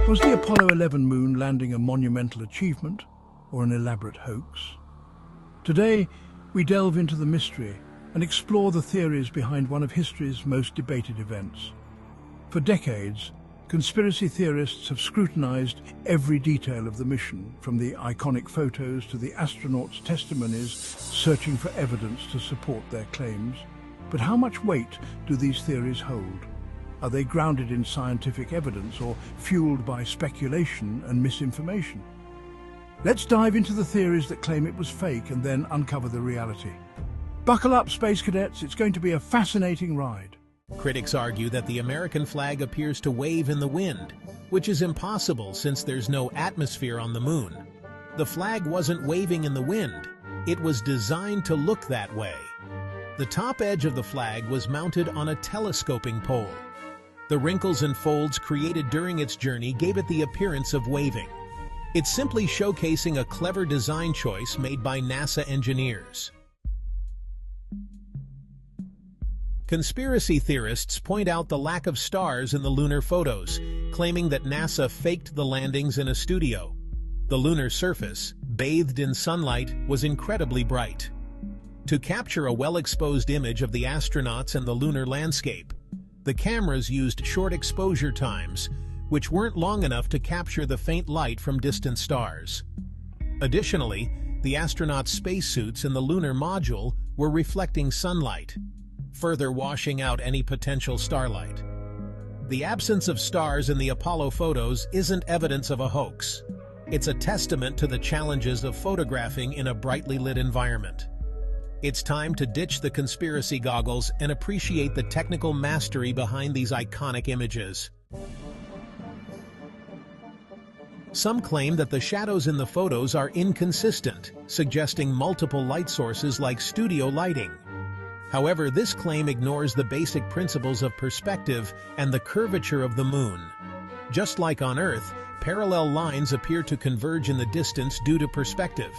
Was the Apollo 11 moon landing a monumental achievement or an elaborate hoax? Today, we delve into the mystery and explore the theories behind one of history's most debated events. For decades, conspiracy theorists have scrutinized every detail of the mission, from the iconic photos to the astronauts' testimonies, searching for evidence to support their claims. But how much weight do these theories hold? Are they grounded in scientific evidence or fueled by speculation and misinformation? Let's dive into the theories that claim it was fake and then uncover the reality. Buckle up, space cadets, it's going to be a fascinating ride. Critics argue that the American flag appears to wave in the wind, which is impossible since there's no atmosphere on the moon. The flag wasn't waving in the wind. It was designed to look that way. The top edge of the flag was mounted on a telescoping pole. The wrinkles and folds created during its journey gave it the appearance of waving. It's simply showcasing a clever design choice made by NASA engineers. Conspiracy theorists point out the lack of stars in the lunar photos, claiming that NASA faked the landings in a studio. The lunar surface, bathed in sunlight, was incredibly bright. To capture a well-exposed image of the astronauts and the lunar landscape, the cameras used short exposure times, which weren't long enough to capture the faint light from distant stars. Additionally, the astronauts' spacesuits in the lunar module were reflecting sunlight, further washing out any potential starlight. The absence of stars in the Apollo photos isn't evidence of a hoax. It's a testament to the challenges of photographing in a brightly lit environment. It's time to ditch the conspiracy goggles and appreciate the technical mastery behind these iconic images. Some claim that the shadows in the photos are inconsistent, suggesting multiple light sources like studio lighting. However, this claim ignores the basic principles of perspective and the curvature of the moon. Just like on Earth, parallel lines appear to converge in the distance due to perspective.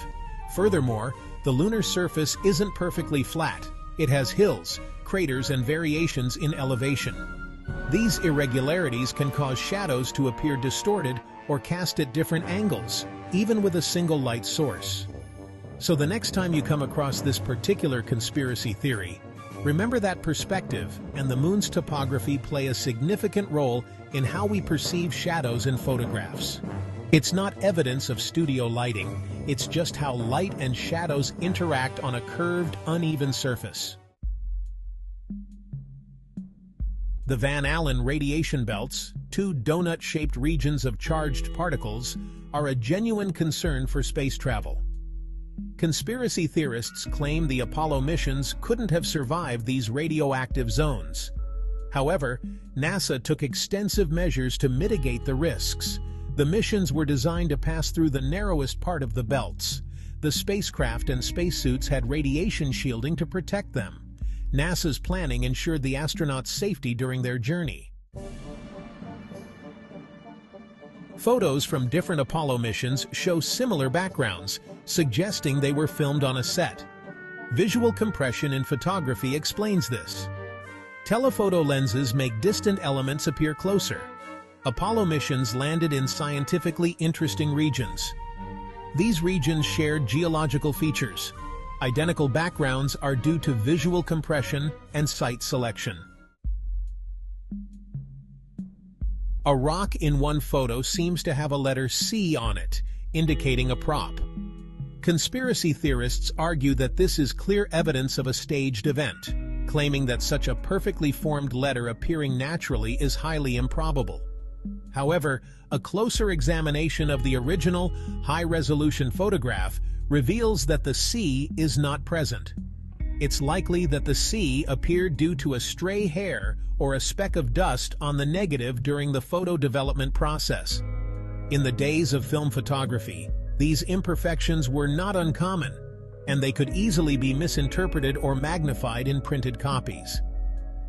Furthermore, the lunar surface isn't perfectly flat. It has hills, craters, and variations in elevation. These irregularities can cause shadows to appear distorted or cast at different angles, even with a single light source. So the next time you come across this particular conspiracy theory, remember that perspective and the moon's topography play a significant role in how we perceive shadows in photographs. It's not evidence of studio lighting, it's just how light and shadows interact on a curved, uneven surface. The Van Allen radiation belts, two donut-shaped regions of charged particles, are a genuine concern for space travel. Conspiracy theorists claim the Apollo missions couldn't have survived these radioactive zones. However, NASA took extensive measures to mitigate the risks. The missions were designed to pass through the narrowest part of the belts. The spacecraft and spacesuits had radiation shielding to protect them. NASA's planning ensured the astronauts' safety during their journey. Photos from different Apollo missions show similar backgrounds, suggesting they were filmed on a set. Visual compression in photography explains this. Telephoto lenses make distant elements appear closer. Apollo missions landed in scientifically interesting regions. These regions shared geological features. Identical backgrounds are due to visual compression and site selection. A rock in one photo seems to have a letter C on it, indicating a prop. Conspiracy theorists argue that this is clear evidence of a staged event, claiming that such a perfectly formed letter appearing naturally is highly improbable. However, a closer examination of the original, high-resolution photograph reveals that the C is not present. It's likely that the C appeared due to a stray hair or a speck of dust on the negative during the photo development process. In the days of film photography, these imperfections were not uncommon, and they could easily be misinterpreted or magnified in printed copies.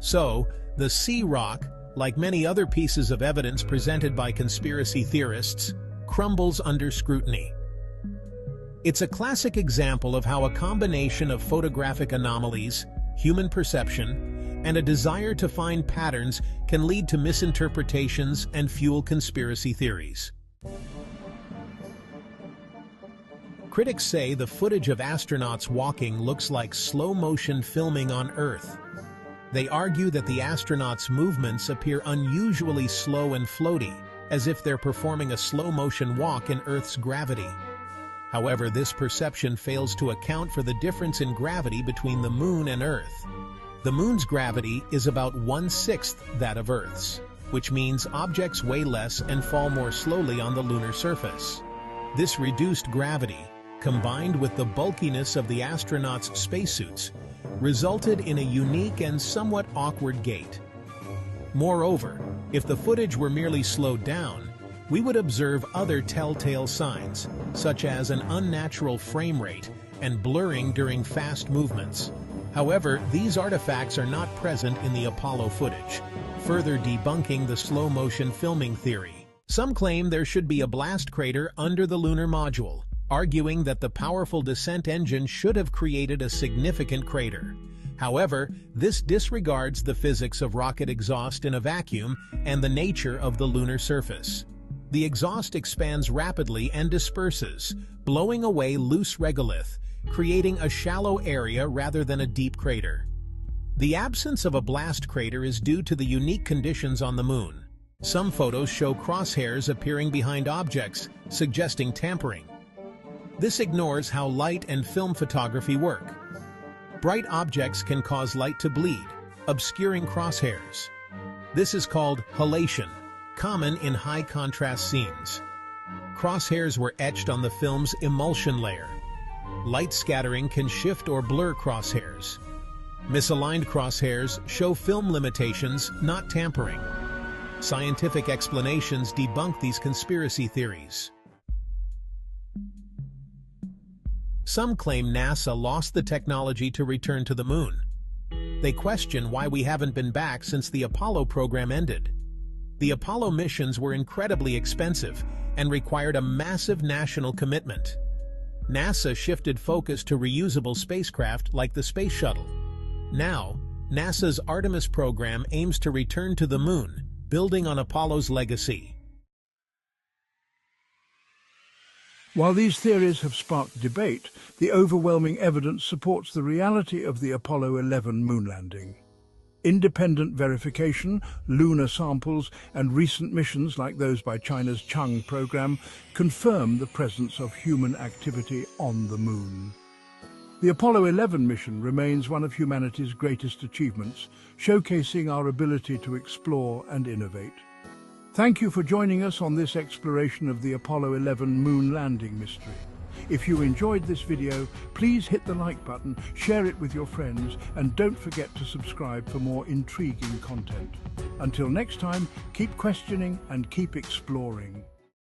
So, the C rock, like many other pieces of evidence presented by conspiracy theorists, crumbles under scrutiny. It's a classic example of how a combination of photographic anomalies, human perception, and a desire to find patterns can lead to misinterpretations and fuel conspiracy theories. Critics say the footage of astronauts walking looks like slow-motion filming on Earth. They argue that the astronauts' movements appear unusually slow and floaty, as if they're performing a slow-motion walk in Earth's gravity. However, this perception fails to account for the difference in gravity between the Moon and Earth. The Moon's gravity is about 1/6 that of Earth's, which means objects weigh less and fall more slowly on the lunar surface. This reduced gravity, combined with the bulkiness of the astronauts' spacesuits, resulted in a unique and somewhat awkward gait. Moreover, if the footage were merely slowed down, we would observe other telltale signs, such as an unnatural frame rate and blurring during fast movements. However, these artifacts are not present in the Apollo footage, further debunking the slow-motion filming theory. Some claim there should be a blast crater under the lunar module, arguing that the powerful descent engine should have created a significant crater. However, this disregards the physics of rocket exhaust in a vacuum and the nature of the lunar surface. The exhaust expands rapidly and disperses, blowing away loose regolith, creating a shallow area rather than a deep crater. The absence of a blast crater is due to the unique conditions on the Moon. Some photos show crosshairs appearing behind objects, suggesting tampering. This ignores how light and film photography work. Bright objects can cause light to bleed, obscuring crosshairs. This is called halation, common in high-contrast scenes. Crosshairs were etched on the film's emulsion layer. Light scattering can shift or blur crosshairs. Misaligned crosshairs show film limitations, not tampering. Scientific explanations debunk these conspiracy theories. Some claim NASA lost the technology to return to the Moon. They question why we haven't been back since the Apollo program ended. The Apollo missions were incredibly expensive and required a massive national commitment. NASA shifted focus to reusable spacecraft like the Space Shuttle. Now, NASA's Artemis program aims to return to the Moon, building on Apollo's legacy. While these theories have sparked debate, the overwhelming evidence supports the reality of the Apollo 11 moon landing. Independent verification, lunar samples, and recent missions like those by China's Chang program confirm the presence of human activity on the Moon. The Apollo 11 mission remains one of humanity's greatest achievements, showcasing our ability to explore and innovate. Thank you for joining us on this exploration of the Apollo 11 moon landing mystery. If you enjoyed this video, please hit the like button, share it with your friends, and don't forget to subscribe for more intriguing content. Until next time, keep questioning and keep exploring.